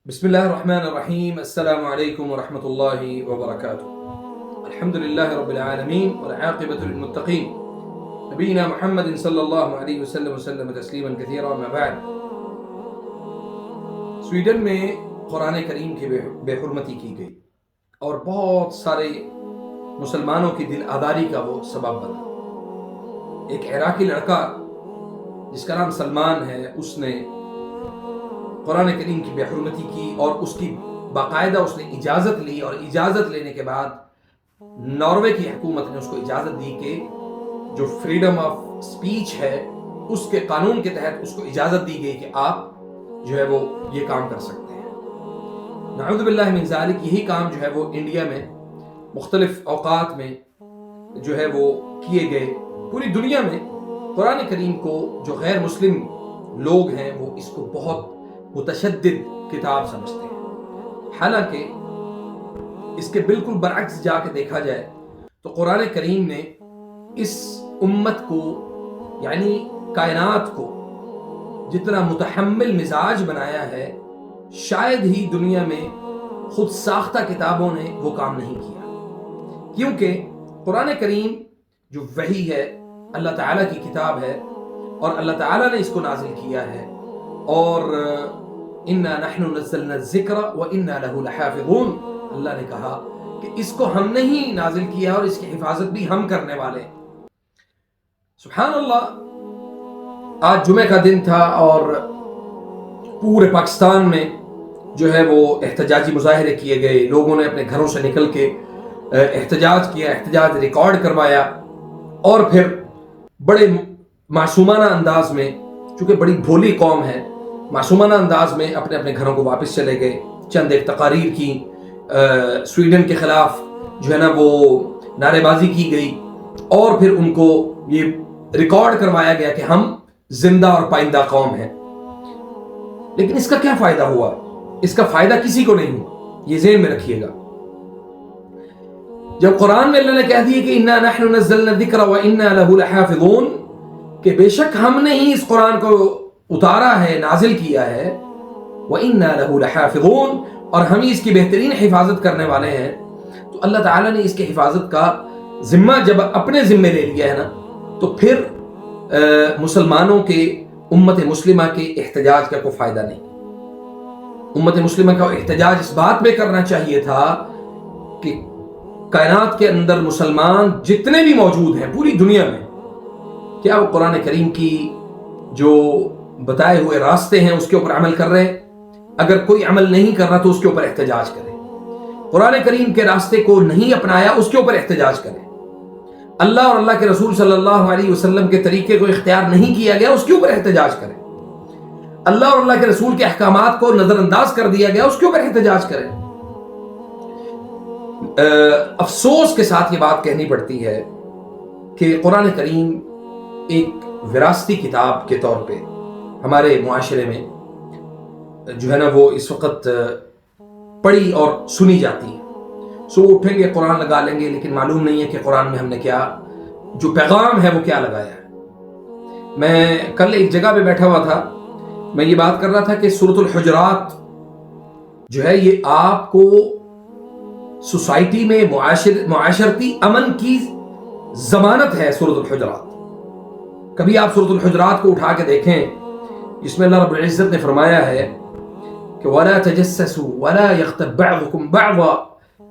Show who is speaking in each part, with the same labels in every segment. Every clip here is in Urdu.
Speaker 1: بسم الله الرحمن الرحيم. السلام عليكم ورحمة الله وبركاته. الحمد لله رب العالمين والعاقبة للمتقين نبينا محمد صلى الله عليه وسلم تسلیما كثيرا. ما بعد، سویڈن میں قرآن کریم کی بے حرمتی کی گئی اور بہت سارے مسلمانوں کی دل آزاری کا وہ سبب بنا. ایک عراقی لڑکا جس کا نام سلمان ہے، اس نے قرآن کریم کی بے حرمتی کی اور اس کی باقاعدہ اس نے اجازت لی، اور اجازت لینے کے بعد ناروے کی حکومت نے اس کو اجازت دی کہ جو فریڈم آف سپیچ ہے اس کے قانون کے تحت اس کو اجازت دی گئی کہ آپ جو ہے وہ یہ کام کر سکتے ہیں. نعوذ باللہ من ذالک، یہی کام جو ہے وہ انڈیا میں مختلف اوقات میں جو ہے وہ کیے گئے. پوری دنیا میں قرآن کریم کو جو غیر مسلم لوگ ہیں وہ اس کو بہت متشدد کتاب سمجھتے ہیں، حالانکہ اس کے بالکل برعکس جا کے دیکھا جائے تو قرآن کریم نے اس امت کو یعنی کائنات کو جتنا متحمل مزاج بنایا ہے، شاید ہی دنیا میں خود ساختہ کتابوں نے وہ کام نہیں کیا. کیونکہ قرآن کریم جو وحی ہے، اللہ تعالیٰ کی کتاب ہے اور اللہ تعالیٰ نے اس کو نازل کیا ہے، اور اِنَّا نَحْنُ نَزَّلْنَا الذِّكْرَ وَإِنَّا لَهُ لَحَافِظُونَ. اللہ نے کہا کہ اس کو ہم نے ہی نازل کیا اور اس کی حفاظت بھی ہم کرنے والے ہیں. سبحان اللہ. آج جمعہ کا دن تھا اور پورے پاکستان میں جو ہے وہ احتجاجی مظاہرے کیے گئے. لوگوں نے اپنے گھروں سے نکل کے احتجاج کیا، احتجاج ریکارڈ کروایا، اور پھر بڑے معصومانہ انداز میں، چونکہ بڑی بھولی قوم ہے، معصومانہ انداز میں اپنے اپنے گھروں کو واپس چلے گئے. چند ایک تقاریر کی، سویڈن کے خلاف جو ہے نا وہ نعرے بازی کی گئی، اور پھر ان کو یہ ریکارڈ کروایا گیا کہ ہم زندہ اور پائندہ قوم ہیں. لیکن اس کا کیا فائدہ ہوا؟ اس کا فائدہ کسی کو نہیں ہوا، یہ ذہن میں رکھیے گا. جب قرآن میں اللہ نے کہہ دیا کہ اِنَّا نَحْنُ نَزَّلْنَا الذِّكْرَ وَإِنَّا لَهُ لَحَافِظُونَ، کہ بے شک ہم نے ہی اس قرآن کو اتارا ہے، نازل کیا ہے، وَإِنَّا لَهُ لَحَافِظُونَ، اور ہم ہی اس کی بہترین حفاظت کرنے والے ہیں. تو اللہ تعالیٰ نے اس کی حفاظت کا ذمہ جب اپنے ذمے لے لیا ہے نا، تو پھر مسلمانوں کے، امت مسلمہ کے احتجاج کا کوئی فائدہ نہیں. امت مسلمہ کا احتجاج اس بات میں کرنا چاہیے تھا کہ کائنات کے اندر مسلمان جتنے بھی موجود ہیں پوری دنیا میں، کیا وہ قرآن کریم کی جو بتائے ہوئے راستے ہیں اس کے اوپر عمل کر رہے ہیں؟ اگر کوئی عمل نہیں کر رہا تو اس کے اوپر احتجاج کریں. قرآن کریم کے راستے کو نہیں اپنایا، اس کے اوپر احتجاج کریں. اللہ اور اللہ کے رسول صلی اللہ علیہ وسلم کے طریقے کو اختیار نہیں کیا گیا، اس کے اوپر احتجاج کریں. اللہ اور اللہ کے رسول کے احکامات کو نظر انداز کر دیا گیا، اس کے اوپر احتجاج کریں. افسوس کے ساتھ یہ بات کہنی پڑتی ہے کہ قرآن کریم ایک وراثتی کتاب کے طور پہ ہمارے معاشرے میں جو ہے نا وہ اس وقت پڑھی اور سنی جاتی ہے. صبح اٹھیں گے قرآن لگا لیں گے، لیکن معلوم نہیں ہے کہ قرآن میں ہم نے کیا جو پیغام ہے وہ کیا لگایا ہے. میں کل ایک جگہ پہ بیٹھا ہوا تھا، میں یہ بات کر رہا تھا کہ سورۃ الحجرات جو ہے یہ آپ کو سوسائٹی میں معاشرتی امن کی ضمانت ہے. سورۃ الحجرات، کبھی آپ سورۃ الحجرات کو اٹھا کے دیکھیں، جس میں اللہ رب العزت نے فرمایا ہے کہ وَلَا تَجَسَّسُوا وَلَا يَغْتَبْ بَعْضُكُمْ بَعْضًا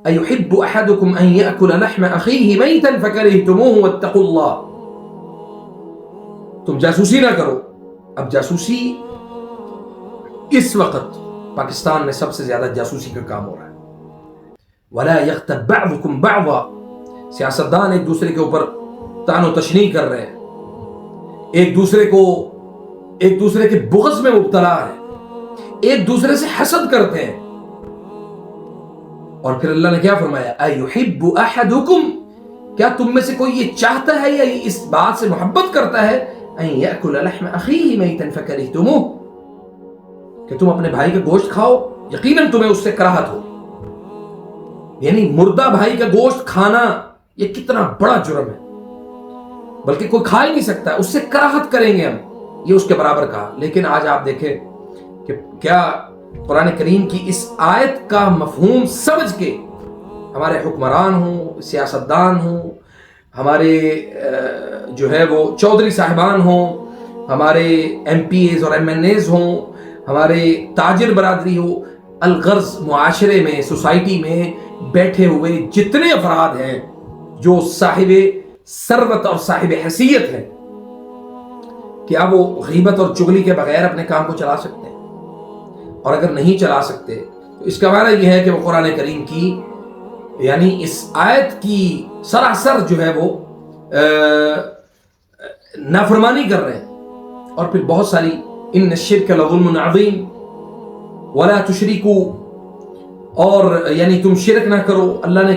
Speaker 1: أَيُحِبُّ أَحَدُكُمْ أَن يَأْكُلَ لَحْمَ أَخِيهِ مَيْتًا فَكَرِهْتُمُوهُ وَاتَّقُوا اللَّهَ. تم جاسوسی نہ کرو. اب جاسوسی اس وقت پاکستان میں سب سے زیادہ جاسوسی کا کام ہو رہا ہے. وَلَا يَغْتَبْ بَعْضُكُمْ بَعْضًا، سیاستدان ایک دوسرے کے اوپر طعن و تشنیع کر رہے ہیں، ایک دوسرے کے بغض میں مبتلا ہے، ایک دوسرے سے حسد کرتے ہیں. اور پھر اللہ نے کیا فرمایا؟ اَيُحِبُّ أَحَدُكُمْ، کیا تم میں سے کوئی یہ چاہتا ہے یا اس بات سے محبت کرتا ہے أَن يَأْكُلَ لَحْمَ أَخِيهِ مَيْتًا فَكَرِهْتُمُوهُ، کہ تم اپنے بھائی کا گوشت کھاؤ، یقیناً تمہیں اس سے کراہت ہو. یعنی مردہ بھائی کا گوشت کھانا یہ کتنا بڑا جرم ہے، بلکہ کوئی کھا ہی نہیں سکتا، اس سے کراہت کریں گے ہم، یہ اس کے برابر کہا. لیکن آج آپ دیکھیں کہ کیا قرآن کریم کی اس آیت کا مفہوم سمجھ کے ہمارے حکمران ہوں، سیاستدان ہوں، ہمارے جو ہے وہ چودھری صاحبان ہوں، ہمارے ایم پی ایز اور ایم این ایز ہوں، ہمارے تاجر برادری ہو، الغرض معاشرے میں، سوسائٹی میں بیٹھے ہوئے جتنے افراد ہیں جو صاحب ثروت اور صاحب حیثیت ہیں، کیا وہ غیبت اور چغلی کے بغیر اپنے کام کو چلا سکتے ہیں؟ اور اگر نہیں چلا سکتے تو اس کا معنی یہ ہے کہ وہ قرآن کریم کی یعنی اس آیت کی سراسر جو ہے وہ نافرمانی کر رہے ہیں۔ اور پھر بہت ساری ان الشرک لظلم عظیم ولا تشرکوا، اور یعنی تم شرک نہ کرو۔ اللہ نے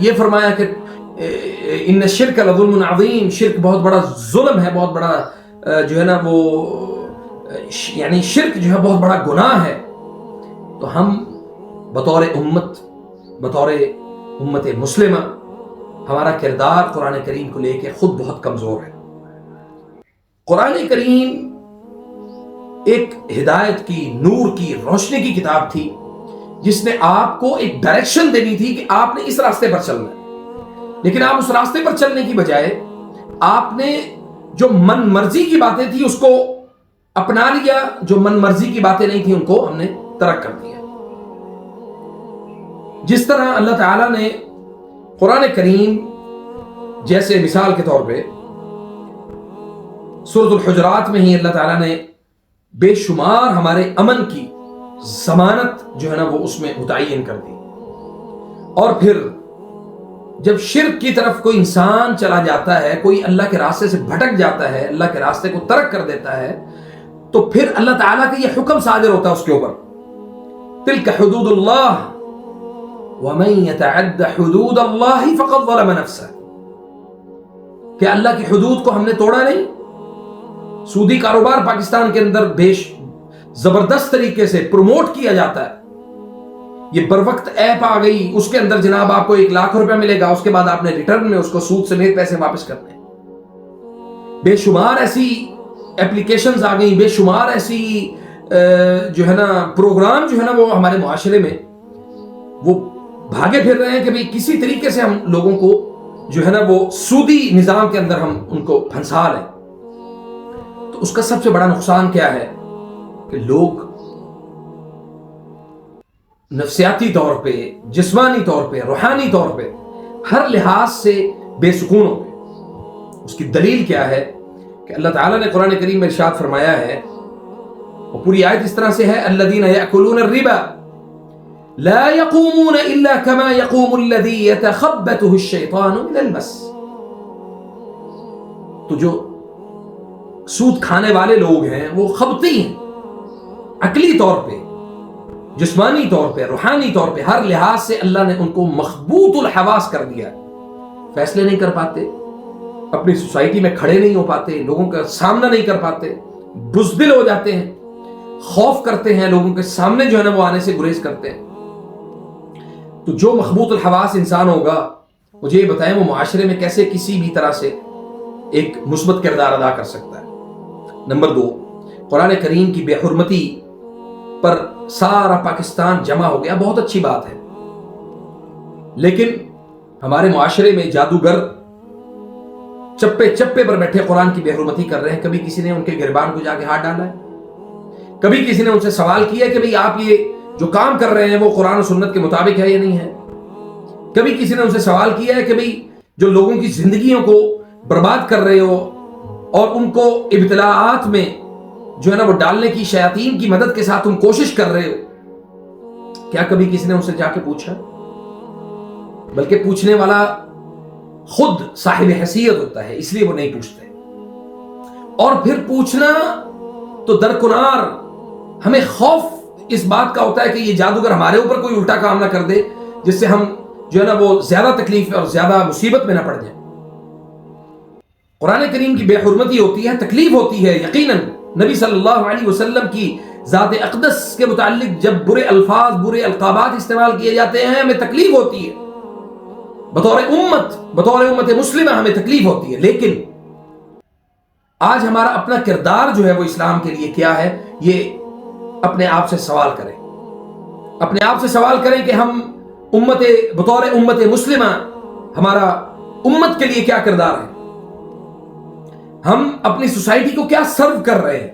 Speaker 1: یہ فرمایا کہ ان الشرک لظلم عظیم، شرک بہت بڑا ظلم ہے، بہت بڑا جو ہے نا وہ یعنی شرک جو ہے بہت بڑا گناہ ہے۔ تو ہم بطور امت مسلمہ ہمارا کردار قرآن کریم کو لے کے خود بہت کمزور ہے۔ قرآن کریم ایک ہدایت کی، نور کی، روشنی کی کتاب تھی جس نے آپ کو ایک ڈائریکشن دینی تھی کہ آپ نے اس راستے پر چلنا ہے، لیکن آپ اس راستے پر چلنے کی بجائے آپ نے جو من مرضی کی باتیں تھی اس کو اپنا لیا، جو من مرضی کی باتیں نہیں تھی ان کو ہم نے ترک کر دیا۔ جس طرح اللہ تعالیٰ نے قرآن کریم جیسے مثال کے طور پہ سورۃ الحجرات میں ہی اللہ تعالیٰ نے بے شمار ہمارے امن کی ضمانت جو ہے نا وہ اس میں متعین کر دی، اور پھر جب شرک کی طرف کوئی انسان چلا جاتا ہے، کوئی اللہ کے راستے سے بھٹک جاتا ہے، اللہ کے راستے کو ترک کر دیتا ہے، تو پھر اللہ تعالیٰ کا یہ حکم صادر ہوتا ہے اس کے اوپر، تلک حدود اللہ وَمَن يَتَعَدَّ حُدُودَ اللَّهِ فَقَدْ ظَلَمَ نَفْسَهُ، کہ اللہ کی حدود کو ہم نے توڑا نہیں۔ سودی کاروبار پاکستان کے اندر زبردست طریقے سے پروموٹ کیا جاتا ہے، یہ بروقت ایپ آ گئی، اس کے اندر جناب آپ کو 1 لاکھ روپے ملے گا، اس کے بعد آپ نے ریٹرن میں اس کو سود سمیت پیسے واپس کرنے۔ بے شمار ایسی اپلیکیشنز آ گئی، بے شمار ایسی جو ہے نا پروگرام جو ہے نا وہ ہمارے معاشرے میں وہ بھاگے پھر رہے ہیں کہ کسی طریقے سے ہم لوگوں کو جو ہے نا وہ سودی نظام کے اندر ہم ان کو پھنسا لیں۔ تو اس کا سب سے بڑا نقصان کیا ہے کہ لوگ نفسیاتی طور پہ، جسمانی طور پہ، روحانی طور پہ ہر لحاظ سے بے سکون ہو گئے۔ اس کی دلیل کیا ہے کہ اللہ تعالیٰ نے قرآن کریم میں ارشاد فرمایا ہے، وہ پوری آیت اس طرح سے ہے، الذین یأکلون الربا لا يقومون الا كما يقوم الذي يتخبطه الشیطان من المس۔ تو جو سود کھانے والے لوگ ہیں وہ خبطی ہیں، عقلی طور پہ، جسمانی طور پہ، روحانی طور پہ، ہر لحاظ سے اللہ نے ان کو مخبوط الحواس کر دیا، فیصلے نہیں کر پاتے، اپنی سوسائٹی میں کھڑے نہیں ہو پاتے، لوگوں کا سامنا نہیں کر پاتے، بزدل ہو جاتے ہیں، خوف کرتے ہیں، لوگوں کے سامنے جو ہے نا وہ آنے سے گریز کرتے ہیں۔ تو جو مخبوط الحواس انسان ہوگا، مجھے یہ بتائیں وہ معاشرے میں کیسے کسی بھی طرح سے ایک مثبت کردار ادا کر سکتا ہے؟ نمبر 2، قرآن کریم کی بے حرمتی پر سارا پاکستان جمع ہو گیا، بہت اچھی بات ہے، لیکن ہمارے معاشرے میں جادوگر چپے چپے پر بیٹھے قرآن کی بے حرمتی کر رہے ہیں۔ کبھی کسی نے ان کے گریبان کو جا کے ہاتھ ڈالا ہے؟ کبھی کسی نے ان سے سوال کیا کہ بھئی آپ یہ جو کام کر رہے ہیں وہ قرآن و سنت کے مطابق ہے یا نہیں ہے؟ کبھی کسی نے ان سے سوال کیا ہے کہ بھئی جو لوگوں کی زندگیوں کو برباد کر رہے ہو اور ان کو ابتلاءات میں جو ہے نا وہ ڈالنے کی شیاطین کی مدد کے ساتھ تم کوشش کر رہے ہو، کیا کبھی کسی نے ان سے جا کے پوچھا؟ بلکہ پوچھنے والا خود صاحب حیثیت ہوتا ہے، اس لیے وہ نہیں پوچھتے۔ اور پھر پوچھنا تو درکنار ہمیں خوف اس بات کا ہوتا ہے کہ یہ جادوگر ہمارے اوپر کوئی الٹا کام نہ کر دے جس سے ہم جو ہے نا وہ زیادہ تکلیف اور زیادہ مصیبت میں نہ پڑ جائیں۔ قرآن کریم کی بے حرمتی ہوتی ہے، تکلیف ہوتی ہے، یقیناً نبی صلی اللہ علیہ وسلم کی ذات اقدس کے متعلق جب برے الفاظ، برے القابات استعمال کیے جاتے ہیں ہمیں تکلیف ہوتی ہے، بطور امت مسلمہ ہمیں تکلیف ہوتی ہے، لیکن آج ہمارا اپنا کردار جو ہے وہ اسلام کے لیے کیا ہے، یہ اپنے آپ سے سوال کریں، اپنے آپ سے سوال کریں کہ ہم بطور امت مسلمہ ہمارا امت کے لیے کیا کردار ہے، ہم اپنی سوسائٹی کو کیا سرو کر رہے ہیں،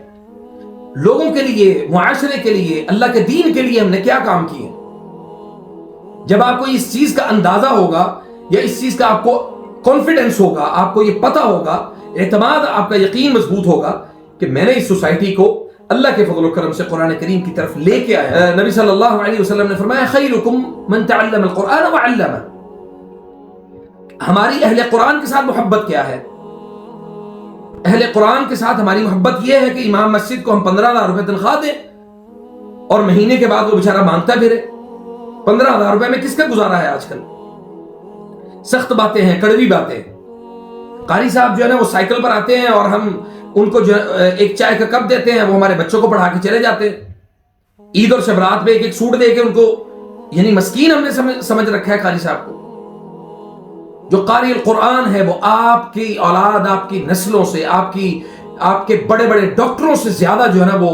Speaker 1: لوگوں کے لیے، معاشرے کے لیے، اللہ کے دین کے لیے ہم نے کیا کام کیے۔ جب آپ کو اس چیز کا اندازہ ہوگا یا اس چیز کا آپ کو کانفیڈنس ہوگا، آپ کو یہ پتہ ہوگا، اعتماد، آپ کا یقین مضبوط ہوگا کہ میں نے اس سوسائٹی کو اللہ کے فضل و کرم سے قرآن کریم کی طرف لے کے آیا۔ نبی صلی اللہ علیہ وسلم نے فرمایا خیرکم من تعلم القرآن وعلمہ۔ ہماری اہل قرآن کے ساتھ محبت کیا ہے؟ اہل قرآن کے ساتھ ہماری محبت یہ ہے کہ امام مسجد کو ہم 15,000 روپے تنخواہ دیں اور مہینے کے بعد وہ بیچارہ مانگتا پھرے۔ 15,000 روپے میں کس کا گزارا ہے آج کل؟ سخت باتیں ہیں، کڑوی باتیں۔ قاری صاحب جو ہے نا وہ سائیکل پر آتے ہیں اور ہم ان کو جو ایک چائے کا کپ دیتے ہیں، وہ ہمارے بچوں کو پڑھا کے چلے جاتے ہیں۔ عید اور شبرات پہ ایک سوٹ دے کے ان کو، یعنی مسکین ہم نے سمجھ رکھا ہے قاری صاحب کو۔ جو قاری القرآن ہے وہ آپ کی اولاد، آپ کی نسلوں سے، آپ کے بڑے بڑے ڈاکٹروں سے زیادہ جو ہے نا وہ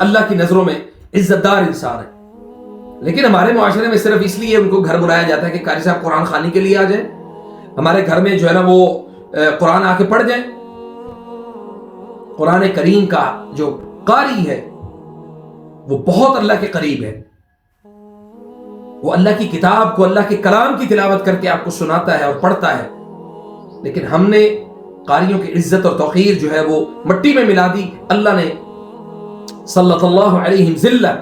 Speaker 1: اللہ کی نظروں میں عزت دار انسان ہے۔ لیکن ہمارے معاشرے میں صرف اس لیے ان کو گھر بلایا جاتا ہے کہ قاری صاحب قرآن خوانی کے لیے آ جائیں، ہمارے گھر میں جو ہے نا وہ قرآن آ کے پڑھ جائیں۔ قرآن کریم کا جو قاری ہے وہ بہت اللہ کے قریب ہے، وہ اللہ کی کتاب کو، اللہ کے کلام کی تلاوت کر کے آپ کو سناتا ہے اور پڑھتا ہے۔ لیکن ہم نے قاریوں کی عزت اور توقیر جو ہے وہ مٹی میں ملا دی۔ اللہ نے صلی اللہ علیہ ذلہ،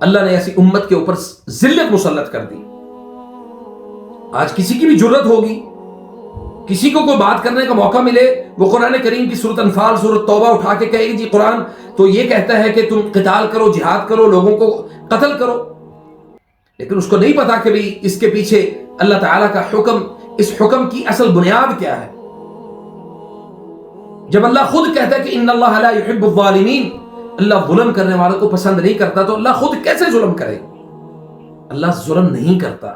Speaker 1: اللہ نے ایسی امت کے اوپر ذلت مسلط کر دی۔ آج کسی کی بھی جرت ہوگی، کسی کو کوئی بات کرنے کا موقع ملے، وہ قرآن کریم کی سورۃ انفال، سورۃ توبہ اٹھا کے کہے گی جی قرآن تو یہ کہتا ہے کہ تم قتال کرو، جہاد کرو، لوگوں کو قتل کرو، لیکن اس کو نہیں پتا کہ بھی اس کے پیچھے اللہ تعالیٰ کا حکم، اس حکم کی اصل بنیاد کیا ہے۔ جب اللہ خود کہتا ہے کہ ان اللہ لا يحب الظالمین، اللہ ظلم کرنے والوں کو پسند نہیں کرتا، تو اللہ خود کیسے ظلم کرے؟ اللہ ظلم نہیں کرتا،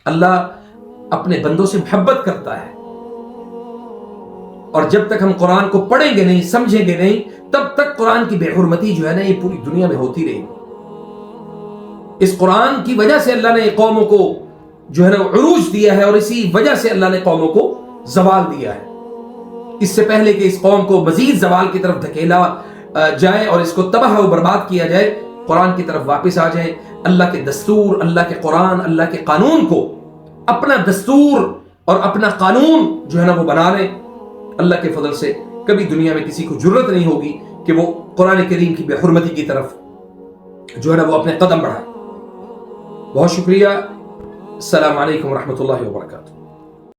Speaker 1: اللہ اپنے بندوں سے محبت کرتا ہے۔ اور جب تک ہم قرآن کو پڑھیں گے نہیں، سمجھیں گے نہیں، تب تک قرآن کی بے حرمتی جو ہے نا یہ پوری دنیا میں ہوتی رہے گی۔ اس قرآن کی وجہ سے اللہ نے قوموں کو جو ہے نا عروج دیا ہے، اور اسی وجہ سے اللہ نے قوموں کو زوال دیا ہے۔ اس سے پہلے کہ اس قوم کو مزید زوال کی طرف دھکیلا جائے اور اس کو تباہ و برباد کیا جائے، قرآن کی طرف واپس آ جائیں، اللہ کے دستور، اللہ کے قرآن، اللہ کے قانون کو اپنا دستور اور اپنا قانون جو ہے نا وہ بنا لیں۔ اللہ کے فضل سے کبھی دنیا میں کسی کو جرت نہیں ہوگی کہ وہ قرآن کریم کی بے حرمتی کی طرف جو ہے نا وہ اپنے قدم بڑھائے۔ بہت شکریہ۔ السلام علیکم ورحمۃ اللہ وبرکاتہ۔